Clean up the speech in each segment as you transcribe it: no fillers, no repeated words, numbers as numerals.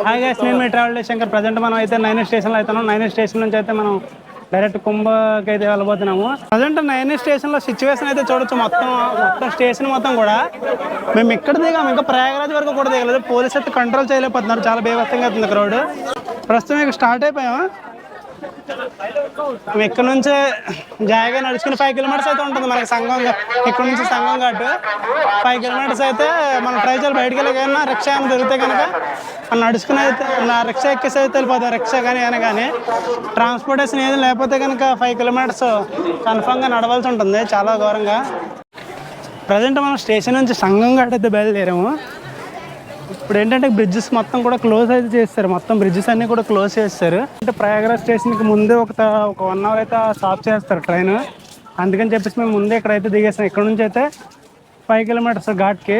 Hi guys, నేను మీ travel Shankar. Present మనం అయితే నైన్ స్టేషన్లో అవుతున్నాం. నైన్ స్టేషన్ నుంచి అయితే మనం డైరెక్ట్ కుంభకి అయితే వెళ్ళబోతున్నాము. ప్రజెంట్ నైన్ స్టేషన్లో సిచ్యువేషన్ అయితే చూడొచ్చు. మొత్తం స్టేషన్ మొత్తం కూడా మేము ఇక్కడ దిగాము, ఇంకా ప్రయాగరాజ్ వరకు కూడా దిగలేదు. పోలీసు అయితే కంట్రోల్ చేయలేకపోతున్నారు, చాలా బేవత్తంగా అవుతుంది క్రౌడ్. ప్రస్తుతం ఇక స్టార్ట్ అయిపోయాము. మేము ఇక్కడ నుంచే జాయిగా నడుచుకుని 5 కిలోమీటర్స్ అయితే ఉంటుంది మనకి సంగం. ఇక్కడ నుంచి సంగం ఘాటు 5 కిలోమీటర్స్ అయితే మనం ట్రై చేయాలి. బయటికి వెళ్ళకైనా రిక్షా ఏమైనా దొరికితే కనుక నడుచుకుని అయితే నా రిక్షా ఎక్కేసి అయితే వెళ్ళిపోతాం. రిక్షా కానీ అయినా కానీ ట్రాన్స్పోర్టేషన్ ఏది లేకపోతే కనుక 5 కిలోమీటర్స్ కన్ఫామ్గా నడవాల్సి ఉంటుంది, చాలా ఘోరంగా. ప్రజెంట్ మనం స్టేషన్ నుంచి సంగం ఘాట్ అయితే బయలుదేరాము. ఇప్పుడు ఏంటంటే బ్రిడ్జెస్ మొత్తం కూడా క్లోజ్ అయితే చేస్తారు. మొత్తం బ్రిడ్జెస్ అన్నీ కూడా క్లోజ్ చేస్తారు. అంటే ప్రయాగరాజ్ స్టేషన్కి ముందే ఒక 1 అవర్ అయితే స్టాప్ చేస్తారు ట్రైన్. అందుకని చెప్పేసి మేము ముందే ఇక్కడైతే దిగేస్తాం. ఇక్కడ నుంచి అయితే 5 కిలోమీటర్స్ ఘాట్కి.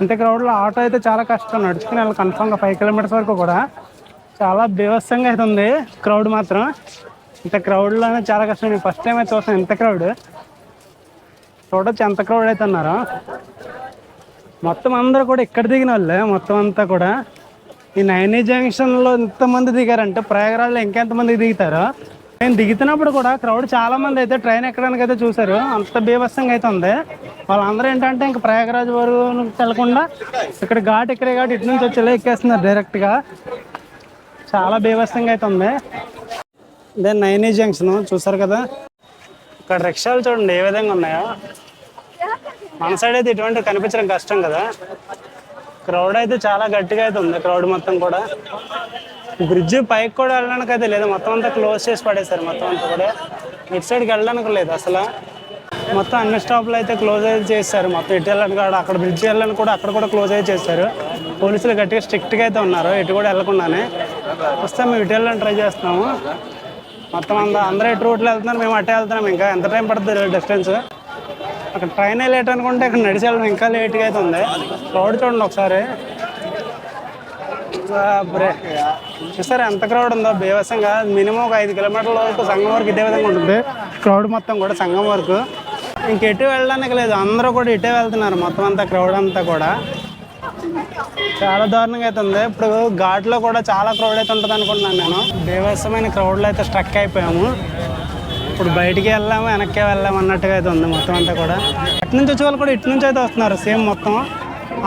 అంటే క్రౌడ్లో ఆటో అయితే చాలా కష్టం, నడుచుకుని వెళ్ళాలి కన్ఫామ్గా 5 కిలోమీటర్స్ వరకు కూడా. చాలా బీభత్సంగా అయితే ఉంది క్రౌడ్ మాత్రం. ఇంత క్రౌడ్లోనే చాలా కష్టం. నేను ఫస్ట్ టైం అయితే చూస్తాను ఎంత క్రౌడ్. చూడొచ్చు ఎంత క్రౌడ్ అయితే అన్నారు. మొత్తం అందరూ కూడా ఇక్కడ దిగిన వాళ్ళే మొత్తం అంతా కూడా. ఈ నైనీ జంక్షన్లో ఎంతమంది దిగారంటే ప్రయాగరాజ్లో ఇంకెంతమంది దిగుతారో. నేను దిగుతున్నప్పుడు కూడా క్రౌడ్ చాలా మంది అయితే ట్రైన్ ఎక్కడానికి అయితే చూసారు. అంత బీభత్సంగా అయితే ఉంది. వాళ్ళందరూ ఏంటంటే ఇంకా ప్రయాగరాజ్ వరకు వెళ్ళకుండా ఇక్కడ ఘాట్ ఇక్కడే ఘాట్ ఇటు నుంచి వచ్చి ఎక్కేస్తున్నారు డైరెక్ట్గా. చాలా బీభత్సంగా అయితే ఉంది. ఇదే నైనీ జంక్షన్ చూసారు కదా. ఇక్కడ రిక్షాలు చూడండి ఏ విధంగా ఉన్నాయో. మన సైడ్ అయితే ఇటువంటి కనిపించడం కష్టం కదా. క్రౌడ్ అయితే చాలా గట్టిగా అయితే ఉంది క్రౌడ్ మొత్తం కూడా. బ్రిడ్జ్ పైకి కూడా వెళ్ళడానికి అయితే లేదు, మొత్తం అంతా క్లోజ్ చేసి పడేశారు. మొత్తం అంతా కూడా ఇటు సైడ్కి వెళ్ళడానికి లేదు అసలు. మొత్తం అన్ని స్టాప్లు అయితే క్లోజ్ అయితే చేస్తారు. మొత్తం ఇటు వెళ్ళడానికి కూడా, అక్కడ బ్రిడ్జ్ వెళ్ళడానికి కూడా అక్కడ కూడా క్లోజ్ అయితే చేస్తారు. పోలీసులు గట్టిగా స్ట్రిక్ట్గా అయితే ఉన్నారు ఇటు కూడా వెళ్ళకుండానే. వస్తే మేము ఇటు వెళ్ళడానికి ట్రై చేస్తున్నాము. మొత్తం అందరూ ఇటు రూట్లో వెళ్తున్నారు, మేము అటే వెళ్తున్నాం. ఇంకా ఎంత టైం పడుతుంది డిస్టెన్స్. అక్కడ ట్రైన్ లేట్ అనుకుంటే ఇక్కడ నడిచి వెళ్ళడం ఇంకా లేట్గా అయితే ఉంది. క్రౌడ్ చూడండి ఒకసారి. చూసారా ఎంత క్రౌడ్ ఉందో బీభత్సంగా. మినిమం ఒక 5 కిలోమీటర్ల వరకు సంగం వరకు ఇదే విధంగా ఉంటుంది క్రౌడ్ మొత్తం కూడా. సంగం వరకు ఇంకెటు వెళ్ళడానికి లేదు, అందరూ కూడా ఇటే వెళ్తున్నారు మొత్తం అంతా క్రౌడ్ అంతా కూడా. చాలా దారుణంగా అయితే ఉంది. ఇప్పుడు ఘాట్లో కూడా చాలా క్రౌడ్ అయితే ఉంటుంది అనుకుంటున్నాను నేను. బీభత్సమైన క్రౌడ్లో అయితే స్ట్రక్ అయిపోయాము. ఇప్పుడు బయటికి వెళ్ళాము వెనక్కి వెళ్ళాము అన్నట్టుగా అయితే ఉంది మొత్తం అంతా కూడా. అటు నుంచి వచ్చే వాళ్ళు కూడా ఇటు నుంచి అయితే వస్తున్నారు సేమ్ మొత్తం.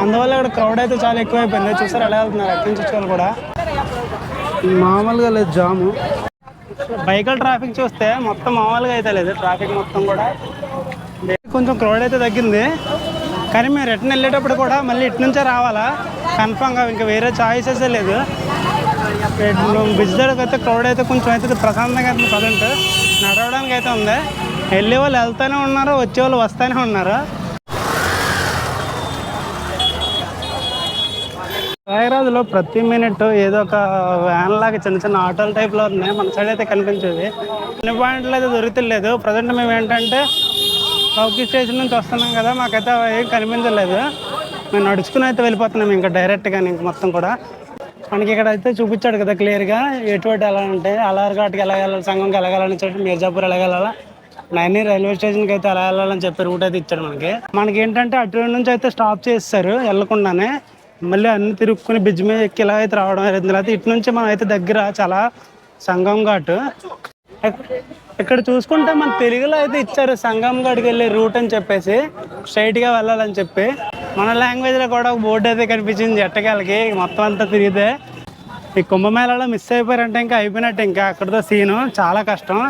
అందువల్ల ఇక్కడ క్రౌడ్ అయితే చాలా ఎక్కువైపోయింది. చూసారు ఎలా వెళ్తున్నారు అటు నుంచి వచ్చే వాళ్ళు కూడా. మామూలుగా లేదు జాము. బైకుల ట్రాఫిక్ చూస్తే మొత్తం మామూలుగా అయితే లేదు ట్రాఫిక్ మొత్తం కూడా. కొంచెం క్రౌడ్ అయితే తగ్గింది, కానీ మేము రిటర్న్ వెళ్ళేటప్పుడు కూడా మళ్ళీ ఇటు నుంచే రావాలా కన్ఫామ్గా. ఇంకా వేరే చాయిసెస్ లేదు. బ్రిడ్జ్ దగ్గరకు అయితే క్రౌడ్ అయితే కొంచెం అయితే ప్రశాంతంగా అయితే ప్రజెంట్ నడవడానికి అయితే ఉంది. వెళ్ళే వాళ్ళు వెళ్తూనే ఉన్నారు, వచ్చే వాళ్ళు వస్తూనే ఉన్నారు. ప్రయాగరాజ్లో ప్రతి మినిట్ ఏదో ఒక వ్యాన్ లాగా చిన్న చిన్న ఆటోల టైప్లో ఉన్నాయి. మన సైడ్ అయితే కనిపించేది. అన్ని పాయింట్లు అయితే దొరుకుతలేదు. ప్రజెంట్ మేము ఏంటంటే చౌకీ స్టేషన్ నుంచి వస్తున్నాం కదా, మాకైతే ఏం కనిపించలేదు. మేము నడుచుకుని అయితే వెళ్ళిపోతున్నాం ఇంకా డైరెక్ట్గా. ఇంక మొత్తం కూడా మనకి ఇక్కడ అయితే చూపించాడు కదా క్లియర్గా ఎటువంటి ఎలా అంటే అలార్ఘాట్కి ఎలా వెళ్ళాలి, సంగంకి ఎలా వెళ్ళాలని చెప్పి, మిర్జాపూర్ ఎలా వెళ్ళాలా, నైనీ రైల్వే స్టేషన్కి అయితే ఎలా వెళ్ళాలని చెప్పి రూట్ అయితే ఇచ్చాడు మనకి ఏంటంటే అటు నుంచి అయితే స్టాప్ చేస్తారు వెళ్ళకుండానే. మళ్ళీ అన్ని తిరుక్కుని బ్రిడ్జ్ మీద ఎక్కి ఇలా అయితే రావడం అయితే ఇటు నుంచి మనం అయితే దగ్గర చాలా సంగం ఘాట్. ఇక్కడ చూసుకుంటే మన తెలుగులో అయితే ఇచ్చారు సంగం ఘాట్కి వెళ్ళే రూట్ అని చెప్పేసి, స్ట్రైట్గా వెళ్ళాలని చెప్పి. మన లాంగ్వేజ్లో కూడా ఒక బోర్డు అయితే కనిపించింది ఎట్టకాలకి. మొత్తం అంతా తిరిగితే ఈ కుంభమేళాలో మిస్ అయిపోయారంటే ఇంకా అయిపోయినట్టు. ఇంకా అక్కడితో సీను చాలా కష్టం.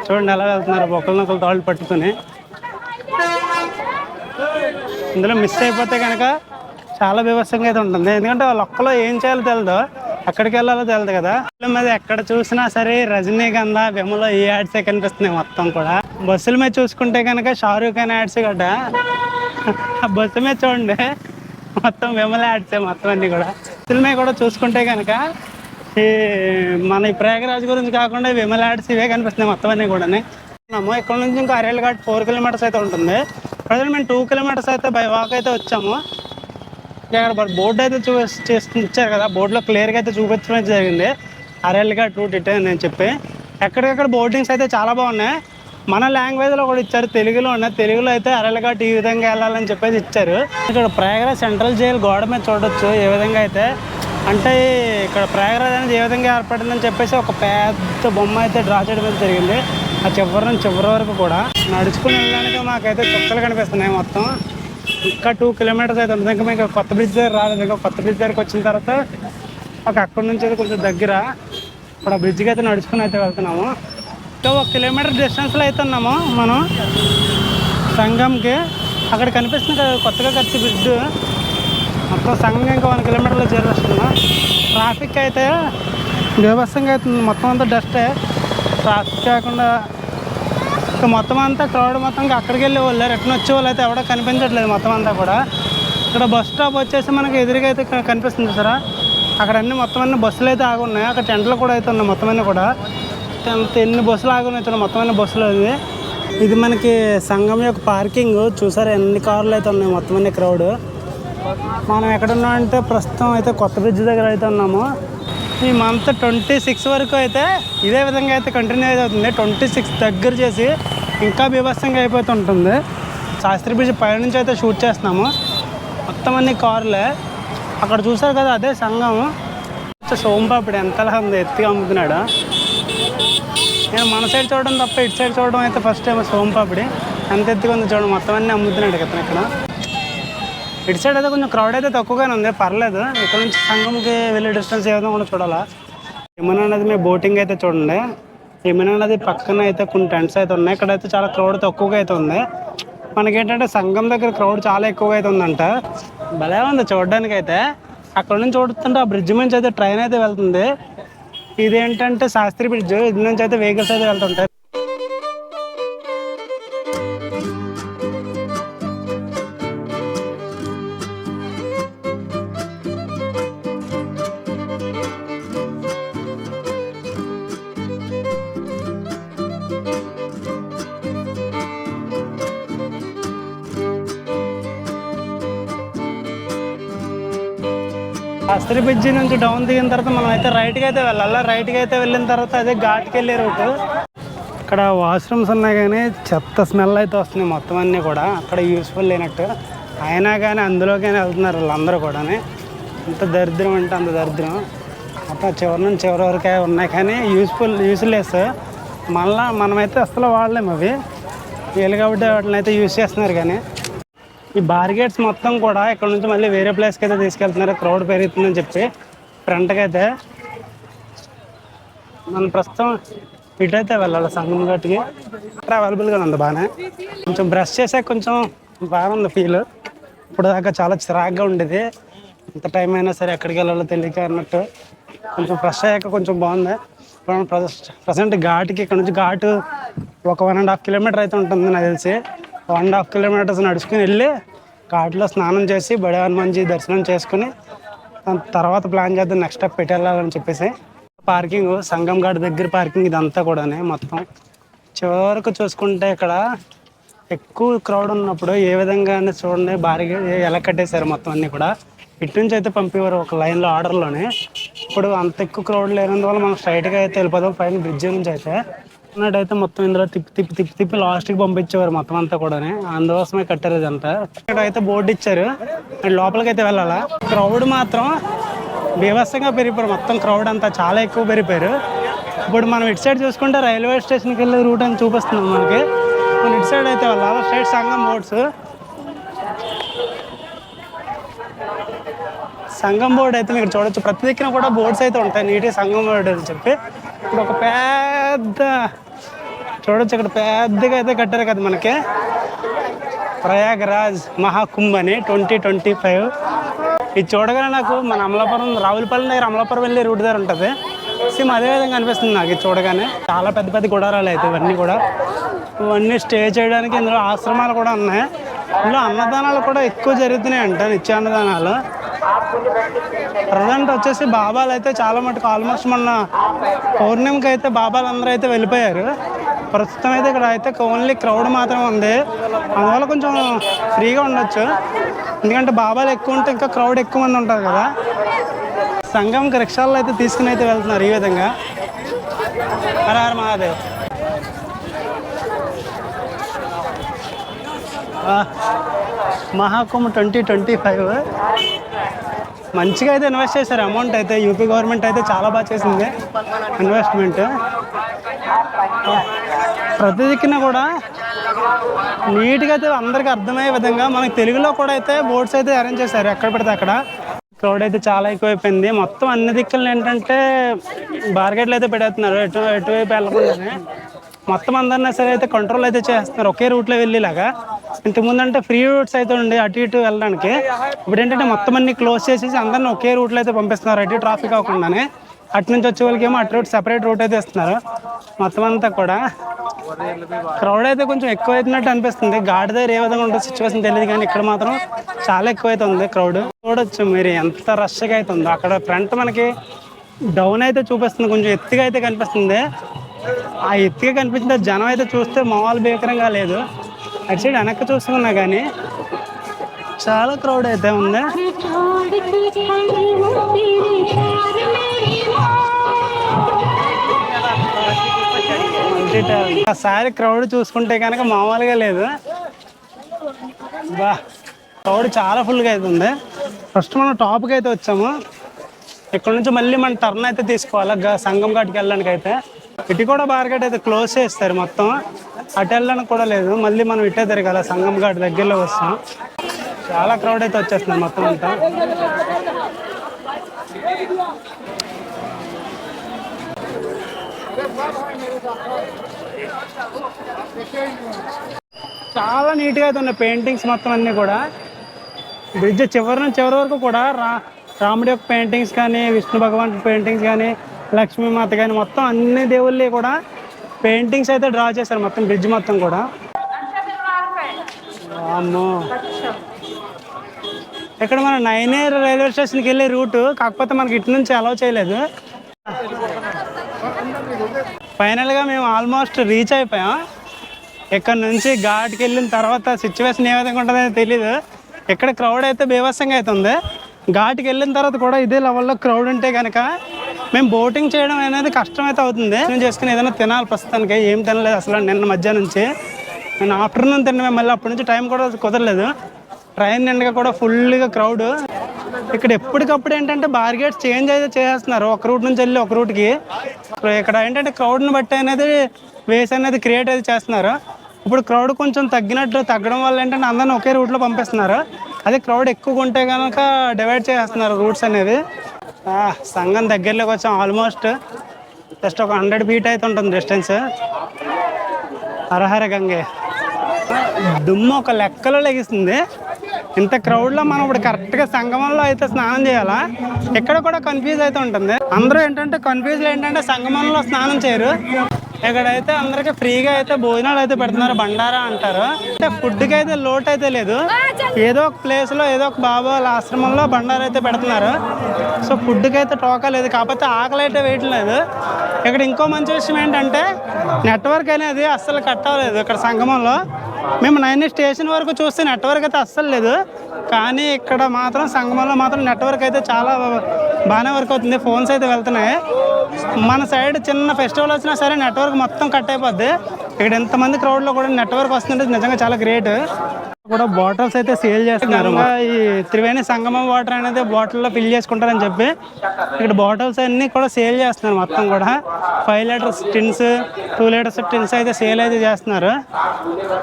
చూడండి ఎలా వెళ్తున్నారు ఒకరినొకరు తాళ్ళు పట్టుకుని. ఇందులో మిస్ అయిపోతే కనుక చాలా బీభత్సంగా అయితే ఉంటుంది. ఎందుకంటే వాళ్ళ ఒక్కలో ఏం చేయాలో తెలియదు, అక్కడికి వెళ్ళాలో తెలియదు కదా. మీద ఎక్కడ చూసినా సరే రజనీగంధ, విమల ఈ యాడ్సే కనిపిస్తున్నాయి మొత్తం కూడా. బస్సుల మీద చూసుకుంటే కనుక షారూఖ్ ఖాన్ యాడ్స్ కదా. బస్సు మీద చూడండి మొత్తం విమల యాడ్సే మొత్తం అన్నీ కూడా. బస్సుల మీద కూడా చూసుకుంటే కనుక ఈ మన ఈ ప్రయాగరాజ్ గురించి కాకుండా విమల యాడ్స్ ఇవే కనిపిస్తున్నాయి మొత్తం అన్నీ కూడా. ఇక్కడ నుంచి ఇంకా అరేల్ ఘాట్ 4 కిలోమీటర్స్ అయితే ఉంటుంది. ప్రజెంట్ మేము 2 కిలోమీటర్స్ అయితే బై వాక్ అయితే వచ్చాము. ఇక్కడ బోర్డు అయితే ఇచ్చారు కదా, బోర్డులో క్లియర్గా అయితే చూపించడం జరిగింది అరేల్ ఘాట్ రూట్ ఇటే అని చెప్పి. ఎక్కడికక్కడ బోర్డింగ్స్ అయితే చాలా బాగున్నాయి. మన లాంగ్వేజ్లో కూడా ఇచ్చారు, తెలుగులో ఉన్నాయి. తెలుగులో అయితే అరేల్ ఘాట్ ఈ విధంగా వెళ్ళాలని చెప్పేసి ఇచ్చారు. ఇక్కడ ప్రయాగరాజ్ సెంట్రల్ జైలు గోడ మీద చూడొచ్చు ఏ విధంగా అయితే అంటే ఇక్కడ ప్రయాగరాజ్ అనేది ఏ విధంగా ఏర్పడిందని చెప్పేసి ఒక పెద్ద బొమ్మ అయితే డ్రా చేయడం జరిగింది. ఆ చివరి నుంచి చివరి వరకు కూడా నడుచుకుని వెళ్ళడానికి మాకైతే చుక్కలు కనిపిస్తున్నాయి. మొత్తం ఇంకా 2 కిలోమీటర్స్ అయితే ఉంటుంది. ఇంకా మీకు కొత్త బ్రిడ్జ్ దగ్గర రాలేదు. ఇంకా కొత్త బ్రిడ్జ్ దగ్గరికి వచ్చిన తర్వాత అక్కడి నుంచి అయితే కొంచెం దగ్గర ఇప్పుడు ఆ బ్రిడ్జ్కి అయితే నడుచుకుని అయితే వెళ్తున్నాము. ఇంకా 1 కిలోమీటర్ డిస్టెన్స్లో అయితే ఉన్నాము మనం సంగంకి. అక్కడ కనిపిస్తుంది కదా కొత్తగా కట్టే బ్రిడ్జ్. మొత్తం సంగం ఇంకా 1 కిలోమీటర్లో చేరుస్తున్నాం. ట్రాఫిక్ అయితే బీభత్సంగా అవుతుంది. మొత్తం అంతా డస్టే. ట్రాఫిక్ కాకుండా ఇంకా మొత్తం అంతా క్రౌడ్ మొత్తం ఇంకా అక్కడికి వెళ్ళే వాళ్ళు రిటర్న్ వచ్చే వాళ్ళు అయితే ఎవడో కనిపించట్లేదు మొత్తం అంతా కూడా. ఇక్కడ బస్ స్టాప్ వచ్చేసి మనకి ఎదురుగా అయితే కనిపిస్తుంది సార్. అక్కడ మొత్తం అన్ని బస్సులు అయితే ఆగి ఉన్నాయి. అక్కడ టెంట్లు కూడా అయితే ఉన్నాయి మొత్తం అన్నీ కూడా. ఎన్ని బస్సులు ఆగి ఉన్నాయి మొత్తం అన్ని బస్సులు. ఇది మనకి సంగం యొక్క పార్కింగ్. చూసారా ఎన్ని కార్లు అయితే ఉన్నాయి మొత్తం అన్ని క్రౌడ్. మనం ఎక్కడ ఉన్నామంటే ప్రస్తుతం అయితే కొత్త బ్రిడ్జ్ దగ్గర అయితే ఉన్నాము. ఈ మంత్ 26 వరకు అయితే ఇదే విధంగా అయితే కంటిన్యూ అయితే అవుతుంది. 26 దగ్గర చేసి ఇంకా బీభత్సంగా అయిపోతుంటుంది. శాస్త్రి బ్రిడ్జ్ పైనుంచి అయితే షూట్ చేస్తున్నాము. మొత్తం అన్ని కార్లే. అక్కడ చూసారు కదా అదే సంగం. సోంపాపిడి ఎంతలా ఉంది ఎత్తిగా అమ్ముతున్నాడు. నేను మన సైడ్ చూడడం తప్ప ఇటు సైడ్ చూడడం అయితే ఫస్ట్ టైం. సోంపాపిడి ఎంత ఎత్తుగా ఉంది చూడండి. మొత్తం అన్నీ అమ్ముతున్నాడు కదా ఇక్కడ. ఇటు సైడ్ అయితే కొంచెం క్రౌడ్ అయితే తక్కువగానే ఉంది, పర్లేదు. ఇక్కడ నుంచి సంగంకి వెళ్ళే డిస్టెన్స్ ఏదో కూడా చూడాలా. యమునా నది మీ బోటింగ్ అయితే చూడండి. యమునా నది పక్కన అయితే కొన్ని టెంట్స్ అయితే ఉన్నాయి. ఇక్కడైతే చాలా క్రౌడ్ తక్కువగా అయితే ఉంది. మనకేంటంటే సంగం దగ్గర క్రౌడ్ చాలా ఎక్కువగా అయితే ఉందంట. భలే ఉంది చూడడానికి అయితే. అక్కడ నుంచి చూడుతుంటే ఆ బ్రిడ్జ్ నుంచి అయితే ట్రైన్ అయితే వెళ్తుంది. ఇదేంటంటే శాస్త్రి బ్రిడ్జ్. ఇది నుంచి అయితే వెహికల్స్ అయితే వెళ్తుంటాయి. శాస్త్రి బ్రిడ్జి నుంచి డౌన్ దిగిన తర్వాత మనం అయితే రైట్కి అయితే వెళ్ళాలి. రైట్కి అయితే వెళ్ళిన తర్వాత అదే ఘాట్కి వెళ్ళే రూట్. ఇక్కడ వాష్రూమ్స్ ఉన్నాయి కానీ చెత్త స్మెల్ అయితే వస్తున్నాయి మొత్తం అన్నీ కూడా. అక్కడ యూస్ఫుల్ లేనట్టు అయినా కానీ అందులోకైనా వెళ్తున్నారు వాళ్ళందరూ కూడా. అంత దరిద్రం అంటే అంత దరిద్రం. మొత్తం చివరి నుంచి చివరి వరకే ఉన్నాయి కానీ యూస్లెస్. మళ్ళీ మనమైతే అసలు వాడలేము అవి. వీళ్ళు కాబట్టి వాటిని అయితే యూజ్ చేస్తున్నారు. కానీ ఈ బార్గేట్స్ మొత్తం కూడా ఇక్కడ నుంచి మళ్ళీ వేరే ప్లేస్కి అయితే తీసుకెళ్తున్నారు. క్రౌడ్ పెరుగుతుందని చెప్పి ఫ్రంట్కి అయితే మనం ప్రస్తుతం ఇటైతే వెళ్ళాలి సంగం ఘాట్కి. ఇక్కడ అవైలబుల్గా ఉంది బాగానే. కొంచెం బ్రష్ చేసే కొంచెం బాగుంది ఫీల్. ఇప్పుడు దాకా చాలా చిరాగ్గా ఉండేది. ఎంత టైం అయినా సరే ఎక్కడికి వెళ్ళాలో తెలియక అన్నట్టు. కొంచెం ఫ్రెష్ అయ్యాక కొంచెం బాగుంది. ఇప్పుడు ప్రజెంట్ ఘాట్కి ఇక్కడ నుంచి ఘాటు ఒక 1.5 కిలోమీటర్ అయితే ఉంటుంది నాకు తెలిసి. 1.5 కిలోమీటర్స్ నడుచుకుని వెళ్ళి ఘాట్లో స్నానం చేసి బడే హనుమాన్జీ దర్శనం చేసుకుని దాని తర్వాత ప్లాన్ చేద్దాం నెక్స్ట్ స్టెప్ పెట్టాలని చెప్పేసి. పార్కింగ్ సంగం ఘాట్ దగ్గర పార్కింగ్ ఇదంతా కూడా మొత్తం చివరకు చూసుకుంటే ఇక్కడ ఎక్కువ క్రౌడ్ ఉన్నప్పుడు ఏ విధంగా చూడండి భారీగా ఎలా కట్టేశారు మొత్తం అన్నీ కూడా. ఇటు నుంచి అయితే పంపేవారు ఒక లైన్లో ఆర్డర్లోనే. ఇప్పుడు అంత ఎక్కువ క్రౌడ్ లేనందువల్ల మనం స్ట్రైట్గా అయితే వెళ్ళిపోదాం పైన బ్రిడ్జ్ నుంచి. అయితే అన్నట్టయితే మొత్తం ఇందులో తిప్పి లాస్ట్కి పంపించేవారు మొత్తం అంతా కూడా. అందుకోసమే కట్టారు ఇదంతా. ఇక్కడ అయితే బోర్డు ఇచ్చారు అండ్ లోపలికి అయితే వెళ్ళాలా. క్రౌడ్ మాత్రం బీభత్సంగా పెరిగిపోయారు. మొత్తం క్రౌడ్ అంతా చాలా ఎక్కువ పెరిగిపోయారు. ఇప్పుడు మనం ఇటు సైడ్ చూసుకుంటే రైల్వే స్టేషన్కి వెళ్ళే రూట్ అని చూపిస్తున్నాం మనకి. మనం ఇటు సైడ్ అయితే వెళ్ళాలి. స్ట్రైట్ సంగం బోర్డ్స్. సంగం బోర్డు అయితే మీరు చూడొచ్చు. ప్రతి దిక్కున కూడా బోర్డ్స్ అయితే ఉంటాయి నీట్గా సంగం బోర్డు అని చెప్పి. ఇప్పుడు ఒక పెద్ద చూడొచ్చు ఇక్కడ పెద్దగా అయితే కట్టారు కదా మనకి. ప్రయాగరాజ్ మహాకుంభ్ అని 2025. ఇది చూడగానే నాకు మన అమలాపురం రావులపల్లి దగ్గర అమలాపురం వెళ్ళే రూట్ దగ్గర ఉంటుంది. సేమ్ అదే విధంగా అనిపిస్తుంది నాకు ఇది చూడగానే. చాలా పెద్ద పెద్ద గుడారాలు అయితే ఇవన్నీ కూడా. ఇవన్నీ స్టే చేయడానికి ఇందులో ఆశ్రమాలు కూడా ఉన్నాయి. ఇందులో అన్నదానాలు కూడా ఎక్కువ జరుగుతున్నాయి అంట, నిత్యాన్నదానాలు. ప్రజెంట్ వచ్చేసి బాబాలు అయితే చాలా మటుకు ఆల్మోస్ట్ మొన్న పౌర్ణమికి అయితే బాబాలు అందరూ అయితే వెళ్ళిపోయారు. ప్రస్తుతం అయితే ఇక్కడ అయితే ఓన్లీ క్రౌడ్ మాత్రమే ఉంది. అందువల్ల కొంచెం ఫ్రీగా ఉండొచ్చు. ఎందుకంటే బాబాలు ఎక్కువ ఉంటే ఇంకా క్రౌడ్ ఎక్కువ మంది ఉంటారు కదా. సంగంకి రిక్షాల్లో అయితే తీసుకుని అయితే వెళ్తున్నారు ఈ విధంగా. హర హర మహాదేవ్. మహాకుంభ్ 2025 మంచిగా అయితే ఇన్వెస్ట్ చేశారు అమౌంట్ అయితే. యూపీ గవర్నమెంట్ అయితే చాలా బాగా చేసింది ఇన్వెస్ట్మెంట్. ప్రతి దిక్కున కూడా నీట్గా అయితే అందరికీ అర్థమయ్యే విధంగా మనకి తెలుగులో కూడా అయితే బోర్డ్స్ అయితే అరేంజ్ చేశారు ఎక్కడ పడితే అక్కడ. క్రౌడ్ అయితే చాలా ఎక్కువైపోయింది. మొత్తం అన్ని దిక్కులు ఏంటంటే బార్గెట్లు అయితే పెట్టేస్తున్నారు ఎటువైపు వెళ్ళకుండానే. మొత్తం అందరినీ సరే అయితే కంట్రోల్ అయితే చేస్తున్నారు ఒకే రూట్లో వెళ్ళేలాగా. ఇంతకుముందు అంటే ఫ్రీ రూట్స్ అయితే ఉండి అటు ఇటు వెళ్ళడానికి. ఇప్పుడు ఏంటంటే మొత్తం అన్ని క్లోజ్ చేసేసి అందరినీ ఒకే రూట్లో అయితే పంపిస్తున్నారు అటు ట్రాఫిక్ అవ్వకుండానే. అటు నుంచి వచ్చే వాళ్ళకి ఏమో అటు రూట్ సెపరేట్ రూట్ అయితే ఇస్తున్నారు. మొత్తం అంతా కూడా క్రౌడ్ అయితే కొంచెం ఎక్కువ అవుతున్నట్టు అనిపిస్తుంది. ఘాట్ దగ్గర ఏ విధంగా ఉంటుంది సిచ్యువేషన్ తెలియదు, కానీ ఇక్కడ మాత్రం చాలా ఎక్కువ అవుతుంది క్రౌడ్. చూడొచ్చు మీరు ఎంత రష్గా అవుతుందో. అక్కడ ఫ్రంట్ మనకి డౌన్ అయితే చూపిస్తుంది, కొంచెం ఎత్తుగా అయితే కనిపిస్తుంది. ఆ ఎత్తుగా కనిపించిన జనం అయితే చూస్తే మామూలు భీకరంగా లేదు. అటు సైడ్ వెనక్కి చూసుకున్నా కానీ చాలా క్రౌడ్ అయితే ఉంది. ఒకసారి క్రౌడ్ చూసుకుంటే కనుక మామూలుగా లేదు. బా క్రౌడ్ చాలా ఫుల్గా అవుతుంది. ఫస్ట్ మనం టాప్కి అయితే వచ్చాము. ఇక్కడ నుంచి మళ్ళీ మనం టర్న్ అయితే తీసుకోవాలి సంగం ఘాట్కి వెళ్ళడానికి అయితే. ఇటు కూడా బార్గెట్ అయితే క్లోజ్ చేస్తారు మొత్తం, అటు వెళ్ళడానికి కూడా లేదు. మళ్ళీ మనం ఇటే తిరగాల సంగం ఘాట్ దగ్గరలో వస్తాం. చాలా క్రౌడ్ అయితే వచ్చేస్తున్నారు మొత్తం అంతా. చాలా నీట్గా అయితే ఉన్నాయి పెయింటింగ్స్ మొత్తం అన్నీ కూడా. బ్రిడ్జ్ చివరి నుంచి చివరి వరకు కూడా రాముడి యొక్క పెయింటింగ్స్ కానీ, విష్ణు భగవాన్ పెయింటింగ్స్ కానీ, లక్ష్మీమాత కానీ మొత్తం అన్ని దేవుళ్ళే కూడా పెయింటింగ్స్ అయితే డ్రా చేశారు మొత్తం బ్రిడ్జ్ మొత్తం కూడా. అమ్మో, ఇక్కడ మన నైనేర్ రైల్వే స్టేషన్కి వెళ్ళే రూటు, కాకపోతే మనకి ఇటు నుంచి అలౌ చేయలేదు. ఫైనల్గా మేము ఆల్మోస్ట్ రీచ్ అయిపోయాం. ఇక్కడ నుంచి ఘాట్కి వెళ్ళిన తర్వాత సిచ్యువేషన్ ఏ విధంగా ఉంటుందో తెలీదు. ఇక్కడ క్రౌడ్ అయితే బీభత్సంగా అవుతుంది. ఘాట్కి వెళ్ళిన తర్వాత కూడా ఇదే లెవెల్లో క్రౌడ్ ఉంటే కనుక మేము బోటింగ్ చేయడం అనేది కష్టమైతే అవుతుంది. నేను చేసుకుని ఏదైనా తినాలి. ప్రస్తుతానికి ఏం తినలేదు అసలు నిన్న మధ్యాహ్నం నుంచి. నేను ఆఫ్టర్నూన్ తిన్నాము, మళ్ళీ అప్పటి నుంచి టైం కూడా కుదరలేదు. ట్రైన్ నిండుగా కూడా ఫుల్గా క్రౌడ్. ఇక్కడ ఎప్పటికప్పుడు ఏంటంటే బార్గెట్స్ చేంజ్ అయితే చేస్తున్నారు, ఒక రూట్ నుంచి వెళ్ళి ఒక రూట్కి. ఇక్కడ ఏంటంటే క్రౌడ్ని బట్టి అనేది వేస్ అనేది క్రియేట్ అయితే చేస్తున్నారు. ఇప్పుడు క్రౌడ్ కొంచెం తగ్గడం వల్ల ఏంటంటే అందరిని ఒకే రూట్లో పంపిస్తున్నారు. అదే క్రౌడ్ ఎక్కువగా ఉంటే కనుక డివైడ్ చేస్తున్నారు రూట్స్ అనేది. సంగం దగ్గరలోకి వచ్చాం. ఆల్మోస్ట్ జస్ట్ ఒక 100 feet అయితే ఉంటుంది డిస్టెన్స్. హరహర గంగే దుమ్ము ఒక లెక్కలో లెగిస్తుంది. ఇంత క్రౌడ్లో మనం ఇప్పుడు కరెక్ట్గా సంగమంలో అయితే స్నానం చేయాలా? ఎక్కడ కూడా కన్ఫ్యూజ్ అయితే ఉంటుంది. అందరూ ఏంటంటే కన్ఫ్యూజ్లో ఏంటంటే సంగమంలో స్నానం చేయరు. ఇక్కడైతే అందరికి ఫ్రీగా అయితే భోజనాలు అయితే పెడుతున్నారు, బండారా అంటారు. అంటే ఫుడ్కి అయితే లోటు అయితే లేదు. ఏదో ఒక ప్లేస్లో ఏదో ఒక బాబా ఆశ్రమంలో బండారా అయితే పెడుతున్నారు. సో ఫుడ్కి అయితే టోకా లేదు, కాకపోతే ఆకలి అయితే వేయట్లేదు. ఇక్కడ ఇంకో మంచి విషయం ఏంటంటే నెట్వర్క్ అనేది అస్సలు కట్ అవ్వలేదు ఇక్కడ సంగమంలో. మేము 9 స్టేషన్ వరకు చూస్తే నెట్వర్క్ అయితే అస్సలు లేదు, కానీ ఇక్కడ మాత్రం సంగమంలో మాత్రం నెట్వర్క్ అయితే చాలా బాగానే వర్క్ అవుతుంది. ఫోన్స్ అయితే వెళ్తున్నాయి. మన సైడ్ చిన్న ఫెస్టివల్ వచ్చినా సరే నెట్వర్క్ మొత్తం కట్ అయిపోద్ది. ఇక్కడ ఎంతమంది క్రౌడ్లో కూడా నెట్వర్క్ వస్తుంటే నిజంగా చాలా గ్రేట్. కూడా బాటిల్స్ అయితే సేల్ చేస్తున్నారు. ఈ త్రివేణి సంగమం వాటర్ అనేది బాటిల్లో ఫిల్ చేసుకుంటారని చెప్పి ఇక్కడ బాటిల్స్ అన్నీ కూడా సేల్ చేస్తున్నారు మొత్తం కూడా. 5 లీటర్స్ టిన్స్, 2 లీటర్స్ టిన్స్ అయితే సేల్ అయితే చేస్తున్నారు.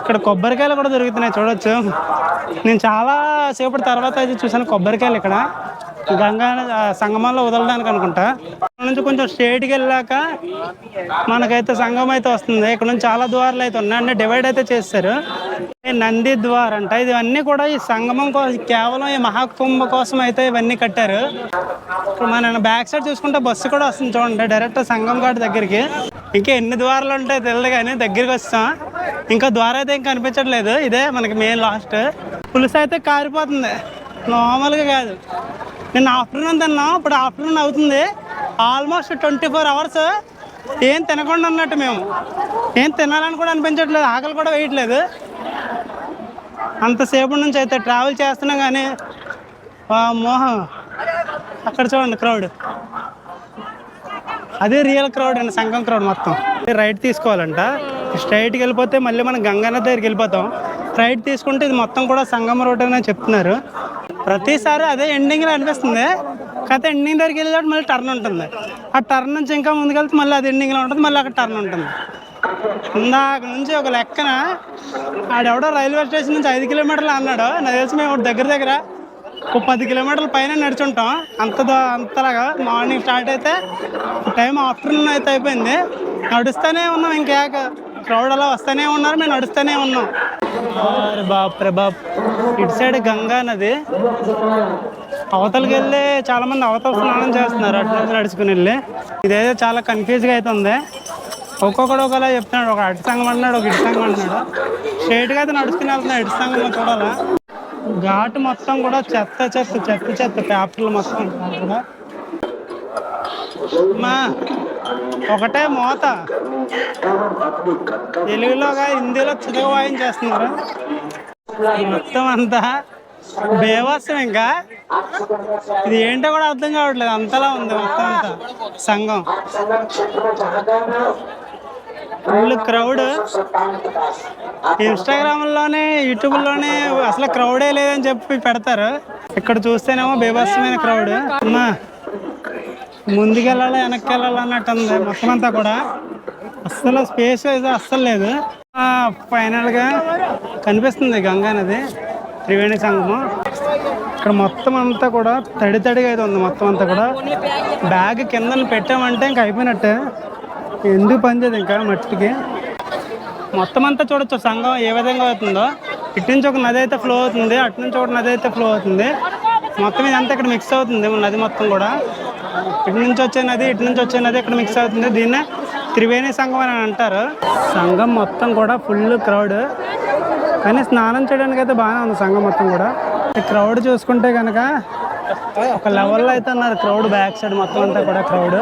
ఇక్కడ కొబ్బరికాయలు కూడా దొరుకుతున్నాయి చూడొచ్చు. నేను చాలా సేపటి తర్వాత అయితే చూసాను కొబ్బరికాయలు ఇక్కడ గంగా సంగమంలో వదలడానికి అనుకుంటా. ఇక్కడ నుంచి కొంచెం స్ట్రేట్కి వెళ్ళాక మనకైతే సంగమం అయితే వస్తుంది. ఇక్కడ నుంచి చాలా ద్వారాలు అయితే ఉన్నాయి, అన్నీ డివైడ్ అయితే చేస్తారు. నంది ద్వార్ అంట. ఇవన్నీ కూడా ఈ సంగమం కోసం, కేవలం ఈ మహాకుంభ కోసం అయితే ఇవన్నీ కట్టారు. ఇప్పుడు మన బ్యాక్ సైడ్ చూసుకుంటే బస్సు కూడా వస్తుంది చూడండి, డైరెక్ట్ సంగం ఘాట్ దగ్గరికి. ఇంకా ఎన్ని ద్వారాలు ఉంటాయి తెలియదు, కానీ దగ్గరికి వస్తాం. ఇంకా ద్వారం అయితే ఇంకా కనిపించట్లేదు. ఇదే మనకి మెయిన్ లాస్ట్. పులుసు అయితే కారిపోతుంది, మామూలుగా కాదు. నిన్న ఆఫ్టర్నూన్ తిన్నాం, ఇప్పుడు ఆఫ్టర్నూన్ అవుతుంది. ఆల్మోస్ట్ 24 hours ఏం తినకుండా ఉన్నట్టు. మేము ఏం తినాలని కూడా అనిపించట్లేదు, ఆకలి కూడా వేయట్లేదు. అంతసేపు నుంచి అయితే ట్రావెల్ చేస్తున్నాం కానీ మోహం. అక్కడ చూడండి క్రౌడ్, అదే రియల్ క్రౌడ్ అండి, సంగం క్రౌడ్ మొత్తం. రైట్ తీసుకోవాలంట. స్ట్రైట్కి వెళ్ళిపోతే మళ్ళీ మనం గంగానది దగ్గరికి వెళ్ళిపోతాం. రైట్ తీసుకుంటే ఇది మొత్తం కూడా సంగమ రోడ్ అని చెప్తున్నారు. ప్రతిసారి అదే ఎండింగ్లో అనిపిస్తుంది. కాకపోతే ఎండింగ్ దగ్గరికి వెళ్ళేటప్పుడు మళ్ళీ టర్న్ ఉంటుంది. ఆ టర్న్ నుంచి ఇంకా ముందుకెళ్తే మళ్ళీ అది ఎండింగ్లో ఉంటుంది, మళ్ళీ అక్కడ టర్న్ ఉంటుంది. ఇందాక నుంచి ఒక లెక్కన ఆడెవడో రైల్వే స్టేషన్ నుంచి 5 కిలోమీటర్లు అన్నాడు. నాకు తెలిసి మేము దగ్గర దగ్గర ఒక 10 కిలోమీటర్ల పైన నడుచుంటాం. అంతలాగా మార్నింగ్ స్టార్ట్ అయితే టైం ఆఫ్టర్నూన్ అయితే అయిపోయింది. నడుస్తూనే ఉన్నాం, ఇంకా క్రౌడ్ అలా వస్తూనే ఉన్నారు, మేము నడుస్తూనే ఉన్నాం. బాప్రే బాప్. ఇటు సైడ్ గంగా నది, అవతలకి వెళ్ళి చాలా మంది అవతల స్నానం చేస్తున్నారు అటు నుంచి నడుచుకుని వెళ్ళి. ఇదైతే చాలా కన్ఫ్యూజ్గా అవుతుంది. ఒక్కొక్కడు ఒకలా చెప్తున్నాడు, ఒక అటు సంఘం అంటున్నాడు, ఒక ఇటు సంఘం అంటున్నాడు. స్ట్రైట్గా అయితే నడుచుకుని వెళ్తున్నాడు ఇటు సంఘం చూడాలా. ఘాటు మొత్తం కూడా చెత్త చెత్త చెత్త చెత్త పేపర్లు మొత్తం కూడా. మా ఒకటే మోత, తెలుగులోగా హిందీలో చితక వాయించేస్తున్నారు మొత్తం అంతా. బేవత్సం. ఇంకా ఇది ఏంటో కూడా అర్థం కావట్లేదు, అంతలా ఉంది మొత్తం అంతా సంఘం. Full crowd. ఇన్స్టాగ్రామ్లోనే యూట్యూబ్లోనే అసలు క్రౌడే లేదని చెప్పి పెడతారు. ఇక్కడ చూస్తేనేమో బేభత్సమైన క్రౌడ్. అమ్మా ముందుకెళ్ళాలి వెనక్కి వెళ్ళాలి అన్నట్టు ఉంది మొత్తం అంతా కూడా. అస్సలు స్పేస్ అయితే అస్సలు లేదు. ఫైనల్గా కనిపిస్తుంది గంగా నది, త్రివేణి సంగమం. ఇక్కడ మొత్తం అంతా కూడా తడి తడిగా అయితే ఉంది మొత్తం అంతా కూడా. బ్యాగ్ కింద పెట్టామంటే ఇంకా అయిపోయినట్టే, ఎందుకు పనిచేయదు ఇంకా మట్టికి. మొత్తం అంతా చూడొచ్చు సంఘం ఏ విధంగా అవుతుందో. ఇటు నుంచి ఒక నది అయితే ఫ్లో అవుతుంది, అటు నుంచి ఒక నది అయితే ఫ్లో అవుతుంది. మొత్తం ఇదంతా ఇక్కడ మిక్స్ అవుతుంది నది మొత్తం కూడా. ఇటు నుంచి వచ్చే నది, ఇటు నుంచి వచ్చే నది ఇక్కడ మిక్స్ అవుతుంది. దీన్నే త్రివేణి సంఘం అని అంటారు. సంఘం మొత్తం కూడా ఫుల్ క్రౌడ్, కానీ స్నానం చేయడానికి అయితే బాగానే ఉంది సంఘం మొత్తం కూడా. ఈ క్రౌడ్ చూసుకుంటే కనుక ఒక లెవెల్లో అయితే ఉన్నారు క్రౌడ్. బ్యాక్ సైడ్ మొత్తం అంతా కూడా క్రౌడ్,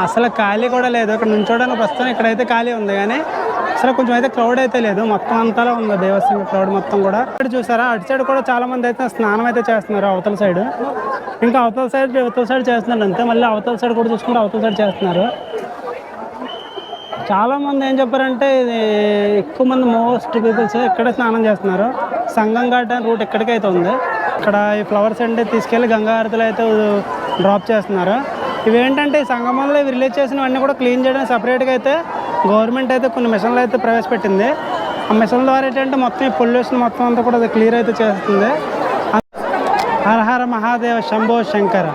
అసలు ఖాళీ కూడా లేదు. ఇక్కడ నుంచోడానికి వస్తాను, ఇక్కడైతే ఖాళీ ఉంది కానీ అసలు కొంచెం అయితే క్రౌడ్ అయితే లేదు. మొత్తం అంతాలో ఉంది దేవస్థానం క్రౌడ్ మొత్తం కూడా. ఇక్కడ చూసారా అటు సైడ్ కూడా చాలా మంది అయితే స్నానం అయితే చేస్తున్నారు అవతల సైడ్. ఇంకా అవతల సైడ్ చేస్తున్నారు అంతే. మళ్ళీ అవతల సైడ్ కూడా చూసుకుంటే అవతల సైడ్ చేస్తున్నారు. చాలామంది ఏం చెప్పారంటే ఇది ఎక్కువ మంది మోస్ట్ పీపుల్స్ ఇక్కడే స్నానం చేస్తున్నారు. సంగం ఘాట్ రూట్ ఎక్కడికైతే ఉంది. ఇక్కడ ఈ ఫ్లవర్స్ అంటే తీసుకెళ్ళి గంగా హారతిలో అయితే డ్రాప్ చేస్తున్నారు. ఇవేంటంటే ఈ సంగమంలో ఇవి రిలీజ్ చేసినవన్నీ కూడా క్లీన్ చేయడానికి సపరేట్గా అయితే గవర్నమెంట్ అయితే కొన్ని మిషన్లు అయితే ప్రవేశపెట్టింది. ఆ మిషన్ ద్వారా ఏంటంటే మొత్తం ఈ పొల్యూషన్ మొత్తం అంతా కూడా అది క్లియర్ అయితే చేస్తుంది. హర హర మహాదేవ శంభో శంకర.